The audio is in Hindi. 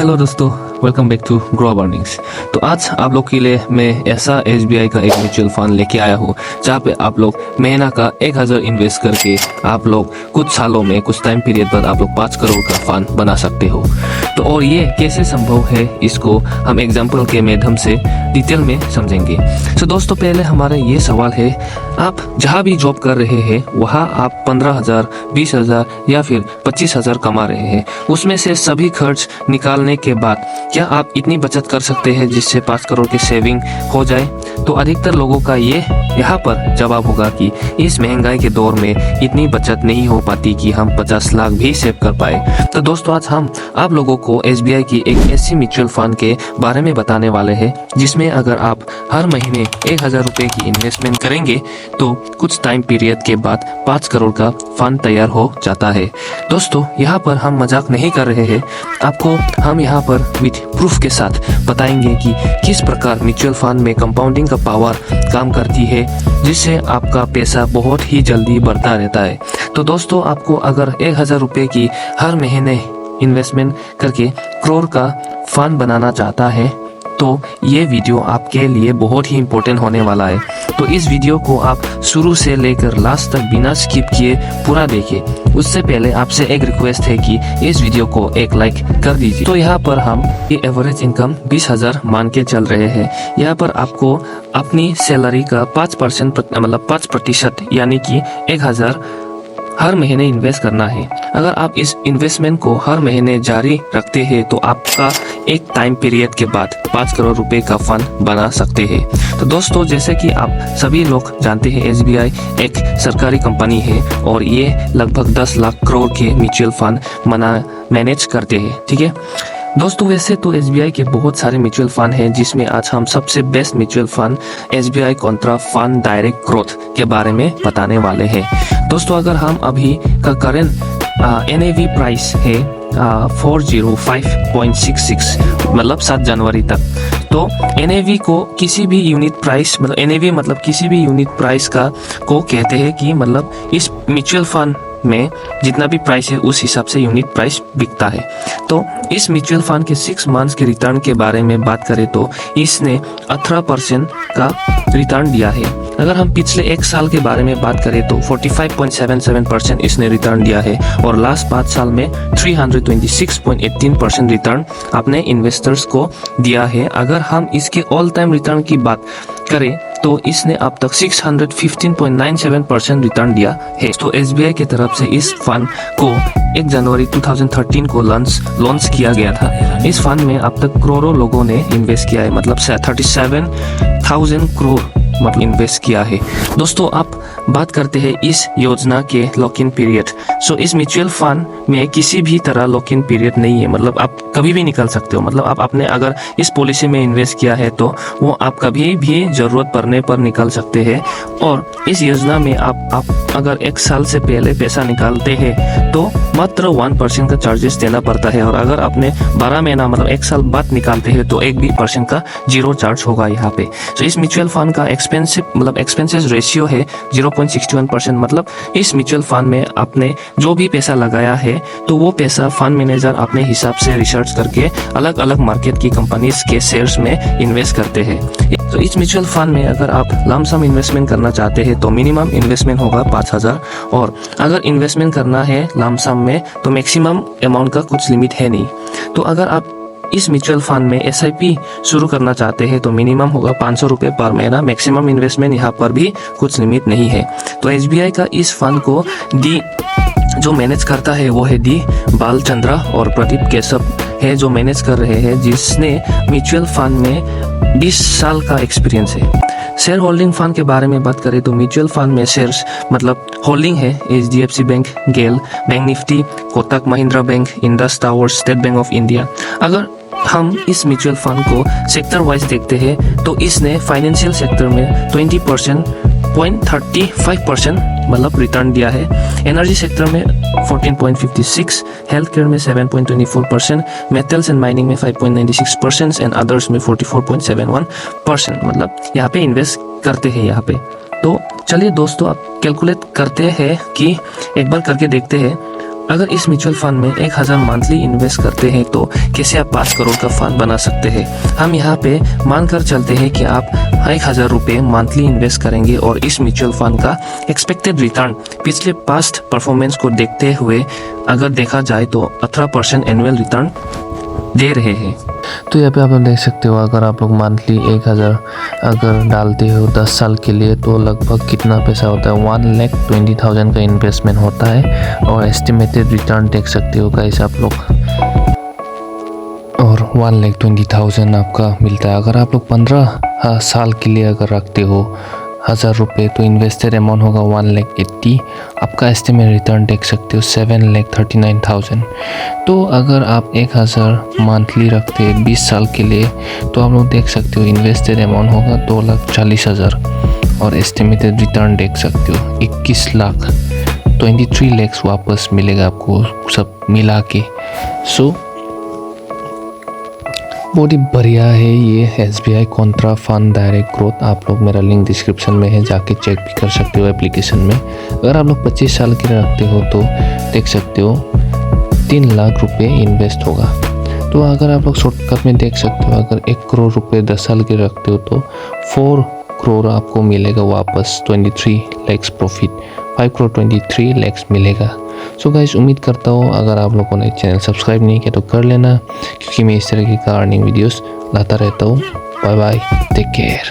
हेलो दोस्तों, welcome back to grow earnings. तो आज आप लोग के लिए मैं ऐसा एसबीआई का एक म्यूचुअल फंड लेके आया हूँ जहाँ पे आप लोग महीना का 1000 इन्वेस्ट करके आप लोग कुछ सालों में कुछ टाइम पीरियड बाद आप लोग 5 करोड़ का फंड बना सकते हो। तो और ये कैसे संभव है, इसको हम एग्जाम्पल के माध्यम से डिटेल में समझेंगे। तो दोस्तों, पहले हमारा ये सवाल है, आप जहाँ भी जॉब कर रहे हैं वहाँ आप 15,000, 20,000 या फिर 25,000 कमा रहे हैं, उसमें से सभी खर्च निकालने के बाद क्या आप इतनी बचत कर सकते हैं जिससे 5 करोड़ की सेविंग हो जाए? तो अधिकतर लोगों का ये यहाँ पर जवाब होगा कि इस महंगाई के दौर में इतनी बचत नहीं हो पाती कि हम 50 लाख भी सेव कर पाए। तो दोस्तों, आज हम आप लोगों को एसबीआई की एक ऐसी म्यूचुअल फंड के बारे में बताने वाले हैं जिसमें अगर आप हर महीने 1000 रुपए की इन्वेस्टमेंट करेंगे तो कुछ टाइम पीरियड के बाद 5 करोड़ का फंड तैयार हो जाता है। दोस्तों, यहाँ पर हम मजाक नहीं कर रहे हैं, आपको हम यहाँ पर विथ प्रूफ के साथ बताएंगे कि किस प्रकार म्यूचुअल फंड में कंपाउंडिंग का पावर काम करती है, जिससे आपका पैसा बहुत ही जल्दी बढ़ता रहता है। तो दोस्तों, आपको अगर 1000 रुपए की हर महीने इन्वेस्टमेंट करके करोड़ का फंड बनाना चाहता है तो ये वीडियो आपके लिए बहुत ही इम्पोर्टेंट होने वाला है। तो इस वीडियो को आप शुरू से लेकर लास्ट तक बिना स्किप किए पूरा देखिए। उससे पहले आपसे एक रिक्वेस्ट है कि इस वीडियो को एक लाइक कर दीजिए। तो यहाँ पर हम ये एवरेज इनकम 20,000 मान के चल रहे हैं। यहाँ पर आपको अपनी सैलरी का 5% यानी कि 1000 हर महीने इन्वेस्ट करना है। अगर आप इस इन्वेस्टमेंट को हर महीने जारी रखते हैं तो आपका एक टाइम पीरियड के बाद 5 करोड़ रुपए का फंड बना सकते हैं। तो दोस्तों, जैसे कि आप सभी लोग जानते हैं, एसबीआई एक सरकारी कंपनी है और ये लगभग 10 लाख करोड़ के म्यूचुअल फंड मैनेज करते हैं। ठीक है दोस्तों, वैसे तो एसबीआई के बहुत सारे म्यूचुअल फंड हैं, जिसमें आज हम सबसे best mutual fund SBI Contra fund direct growth के बारे में बताने वाले हैं। दोस्तों, अगर हम अभी का करेंट एनएवी प्राइस है 405.66, मतलब 7 जनवरी तक। तो एनएवी को किसी भी यूनिट प्राइस, मतलब एनएवी मतलब किसी भी यूनिट प्राइस को कहते हैं कि मतलब इस म्यूचुअल फंड में जितना भी प्राइस है उस हिसाब से यूनिट प्राइस बिकता है। तो इस म्यूचुअल फंड के 6 मंथ्स के रिटर्न के बारे में बात करें तो इसने 18% का रिटर्न दिया है। अगर हम पिछले 1 साल के बारे में बात करें तो 45.77% इसने रिटर्न दिया है और लास्ट 5 साल में 326.18% रिटर्न अपने इन्वेस्टर्स को दिया है। अगर हम इसके ऑल टाइम रिटर्न की बात करें तो इसने अब तक 615.97% रिटर्न दिया है। तो एसबीआई की तरफ से इस फंड को 1 जनवरी 2013 को लॉन्च किया गया था। इस फंड में अब तक करोड़ों लोगों ने इन्वेस्ट किया है, मतलब 37,000 करोड़ मतलब इन्वेस्ट किया है। दोस्तों, आप बात करते हैं इस योजना के लॉक इन पीरियड। सो इस म्यूचुअल फंड में किसी भी तरह लॉक इन पीरियड नहीं है, मतलब आप कभी भी निकल सकते हो। मतलब आप अपने अगर इस पॉलिसी में इन्वेस्ट किया है तो वो आप कभी भी जरूरत पड़ने पर निकल सकते हैं। और इस योजना में आप अगर 1 साल से पहले पैसा निकालते हैं तो मात्र 1% का चार्जेस देना पड़ता है, और अगर आपने 12 महीना मतलब 1 साल बाद निकालते हैं तो 1% का 0 चार्ज होगा यहाँ पे। तो इस म्यूचुअल फंड का एक्सपेंसेस रेशियो है 0.61%। मतलब इस म्यूचुअल फंड में आपने जो भी पैसा लगाया है तो वो पैसा फंड मैनेजर अपने हिसाब से रिसर्च करके अलग अलग मार्केट की कंपनीज के शेयर्स में इन्वेस्ट करते हैं। तो इस म्यूचुअल फंड में अगर आप लमसम इन्वेस्टमेंट करना चाहते हैं तो मिनिमम इन्वेस्टमेंट होगा 5,000, और अगर इन्वेस्टमेंट करना है लमसम में तो मैक्सिमम अमाउंट का कुछ लिमिट है नहीं। तो अगर आप इस म्यूचुअल फंड में एसआईपी शुरू करना चाहते हैं तो मिनिमम होगा 500 रुपए पर महीना, मैक्सिमम इन्वेस्टमेंट यहाँ पर भी कुछ लिमिट नहीं है। तो एसबीआई का इस फंड को जो मैनेज करता है वो है डी बालचंद्रा और प्रदीप केशव है जो मैनेज कर रहे हैं, जिसने म्यूचुअल फंड में 20 साल का एक्सपीरियंस है। शेयर होल्डिंग फंड के बारे में बात करें तो म्यूचुअल फंड में शेयर्स मतलब होल्डिंग है HDFC bank, GAIL, bank Nifty, Kotak Mahindra bank, Indus towers, State Bank of India. अगर हम इस म्यूचुअल फंड को सेक्टर वाइज देखते हैं तो इसने फाइनेंशियल सेक्टर में 20.35% मतलब रिटर्न दिया है, एनर्जी सेक्टर में 14.56, हेल्थ केयर में 7.24%, मेटल्स एंड माइनिंग में 5.96% एंड अदर्स में 44.71%। मतलब यहाँ पे इन्वेस्ट करते हैं यहाँ पे। तो चलिए दोस्तों, आप कैलकुलेट करते हैं कि एक बार करके देखते हैं अगर इस म्यूचुअल फंड में 1000 मंथली इन्वेस्ट करते हैं तो कैसे आप 5 करोड़ का फंड बना सकते हैं। हम यहाँ पे मानकर चलते हैं कि आप 1000 रुपये मंथली इन्वेस्ट करेंगे और इस म्यूचुअल फंड का एक्सपेक्टेड रिटर्न पिछले पास्ट परफॉर्मेंस को देखते हुए अगर देखा जाए तो 18% एनुअल रिटर्न दे रहे हैं। तो यहाँ पे आप लोग देख सकते हो, अगर आप लोग मंथली 1000 अगर डालते हो 10 साल के लिए तो लगभग कितना पैसा होता है, 1,20,000 का इन्वेस्टमेंट होता है और एस्टिमेटेड रिटर्न देख सकते हो गाइस आप लोग, और 1,20,000 आपका मिलता है। अगर आप लोग 15 साल के लिए अगर रखते हो 1000 रुपये तो इन्वेस्टेड अमाउंट होगा 1,80,000। आपका एस्टिमेट रिटर्न देख सकते हो 7,39,000। तो अगर आप 1000 मंथली रखते हैं 20 साल के लिए तो आप लोग देख सकते हो इन्वेस्टेड अमाउंट होगा 2,40,000 और एस्टिमेटेड रिटर्न देख सकते हो 21 लाख, 23 लाख वापस मिलेगा आपको सब मिला के। सो बहुत ही बढ़िया है ये SBI Contra fund direct growth. आप लोग मेरा लिंक डिस्क्रिप्शन में है, जाके चेक भी कर सकते हो एप्लीकेशन में। अगर आप लोग 25 साल के लिए रखते हो तो देख सकते हो 3 लाख रुपए इन्वेस्ट होगा। तो अगर आप लोग शॉर्टकट में देख सकते हो, अगर 1 करोड़ रुपए 10 साल के रखते हो तो 4 करोड़ आपको मिलेगा वापस, 23 लाख प्रॉफिट, 5 करोड़ 23 लाख मिलेगा। सो गाइस, उम्मीद करता हूँ अगर आप लोगों ने चैनल सब्सक्राइब नहीं किया तो कर लेना, क्योंकि मैं इस तरह की अर्निंग वीडियोस लाता रहता हूँ। Bye bye, take care.